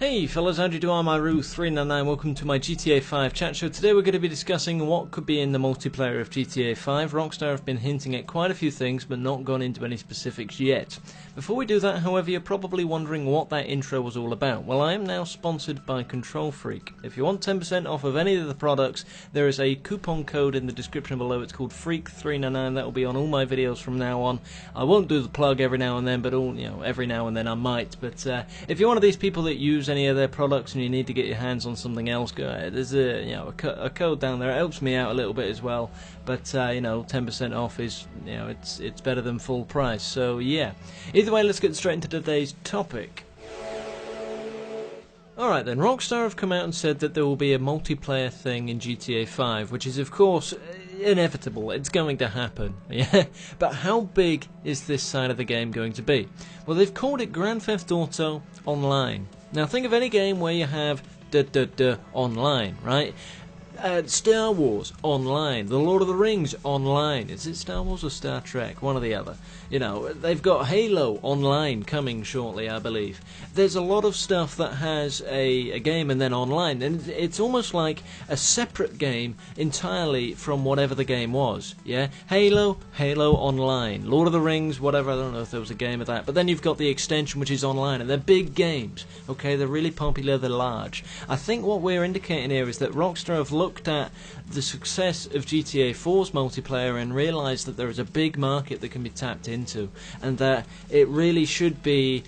Hey fellas, how do you do? I'm Iru399, welcome to my GTA 5 chat show. Today we're going to be discussing what could be in the multiplayer of GTA 5. Rockstar have been hinting at quite a few things, but not gone into any specifics yet. Before we do that, however, you're probably wondering what that intro was all about. Well, I am now sponsored by Control Freak. If you want 10% off of any of the products, there is a coupon code in the description below. It's called Freak399. That will be on all my videos from now on. I won't do the plug every now and then, but every now and then I might. But if you're one of these people that use any of their products and you need to get your hands on something else, go ahead. There's a code down there. It helps me out a little bit as well, but 10% off is it's better than full price. So yeah, either way, let's get straight into today's topic. Alright then, Rockstar have come out and said that there will be a multiplayer thing in GTA 5, which is of course inevitable. It's going to happen, yeah. But how big is this side of the game going to be? Well, they've called it Grand Theft Auto Online. Now think of any game where you have online, right? Star Wars online, The Lord of the Rings online. Is it Star Wars or Star Trek? One or the other. They've got Halo online coming shortly, I believe. There's a lot of stuff that has a game and then online, and it's almost like a separate game entirely from whatever the game was. Yeah, Halo online, Lord of the Rings, whatever. I don't know if there was a game of that, but then you've got the extension, which is online, and they're big games. Okay, they're really popular, they're large. I think what we're indicating here is that Rockstar have looked at the success of GTA 4's multiplayer and realised that there is a big market that can be tapped into, and that it really should be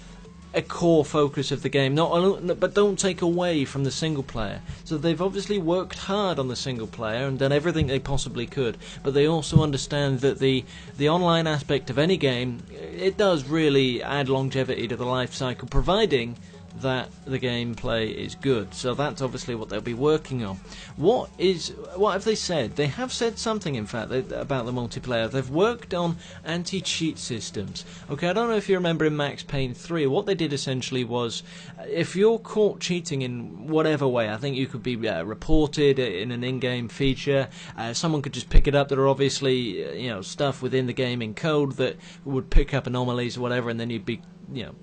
a core focus of the game, but don't take away from the single player. So they've obviously worked hard on the single player and done everything they possibly could, but they also understand that the online aspect of any game, it does really add longevity to the life cycle, providing that the gameplay is good. So that's obviously what they'll be working on. What have they said? They have said something, in fact, about the multiplayer. They've worked on anti-cheat systems. Okay, I don't know if you remember in Max Payne 3, what they did essentially was, if you're caught cheating in whatever way, I think you could be reported in an in-game feature. Someone could just pick it up. There are obviously stuff within the game in code that would pick up anomalies or whatever, and then you'd be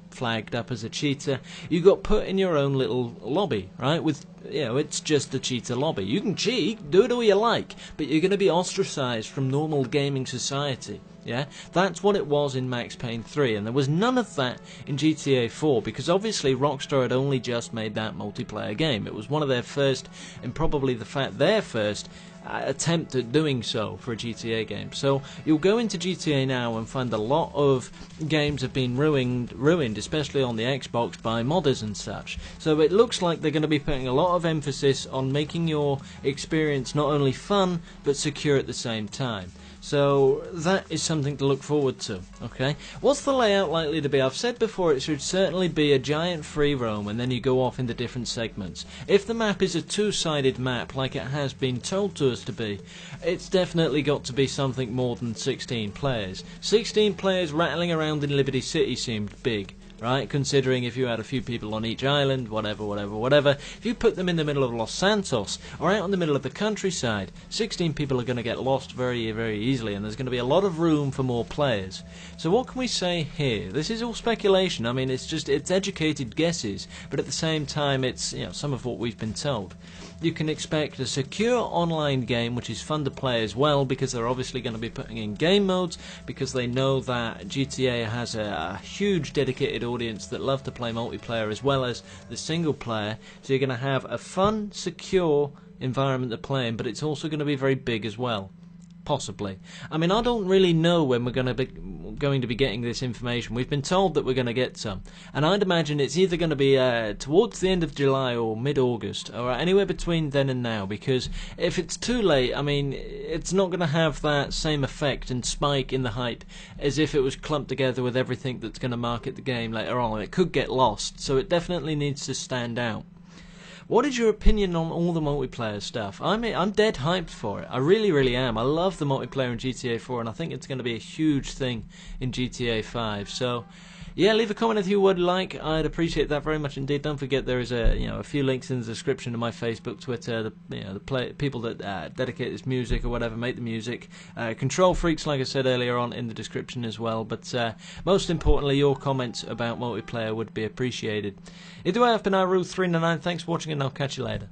flagged up as a cheater. You got put in your own little lobby, right? With it's just a cheater lobby. You can cheat, do it all you like, but you're going to be ostracized from normal gaming society. Yeah, that's what it was in Max Payne 3, and there was none of that in GTA 4, because obviously Rockstar had only just made that multiplayer game. It was one of their first, and probably their first attempt at doing so for a GTA game. So you'll go into GTA now and find a lot of games have been ruined, especially on the Xbox, by modders and such. So it looks like they're going to be putting a lot of emphasis on making your experience not only fun but secure at the same time. So that is something to look forward to. Okay, what's the layout likely to be? I've said before it should certainly be a giant free roam, and then you go off into different segments. If the map is a two-sided map like it has been told to us to be, it's definitely got to be something more than 16 players. 16 players rattling around in Liberty City seemed big, right? Considering if you had a few people on each island, whatever. If you put them in the middle of Los Santos or out in the middle of the countryside, 16 people are going to get lost very, very easily, and there's going to be a lot of room for more players. So what can we say here? This is all speculation. I mean, it's educated guesses, but at the same time, it's some of what we've been told. You can expect a secure online game which is fun to play as well, because they're obviously going to be putting in game modes, because they know that GTA has a huge dedicated audience that love to play multiplayer as well as the single player. So you're going to have a fun, secure environment to play in, but it's also going to be very big as well. Possibly. I mean, I don't really know when we're going to be getting this information. We've been told that we're going to get some, and I'd imagine it's either going to be towards the end of July or mid-August, or anywhere between then and now, because if it's too late, I mean, it's not going to have that same effect and spike in the hype as if it was clumped together with everything that's going to market the game later on. It could get lost, so it definitely needs to stand out. What is your opinion on all the multiplayer stuff? I'm dead hyped for it. I really, really am. I love the multiplayer in GTA 4, and I think it's going to be a huge thing in GTA 5. So, Yeah, leave a comment if you would like. I'd appreciate that very much indeed. Don't forget there is a few links in the description to my Facebook, Twitter, the people that dedicate this music or whatever, make the music. Control Freaks, like I said earlier on, in the description as well. But most importantly, your comments about multiplayer would be appreciated. Either way, I've been Ruth399. Thanks for watching, and I'll catch you later.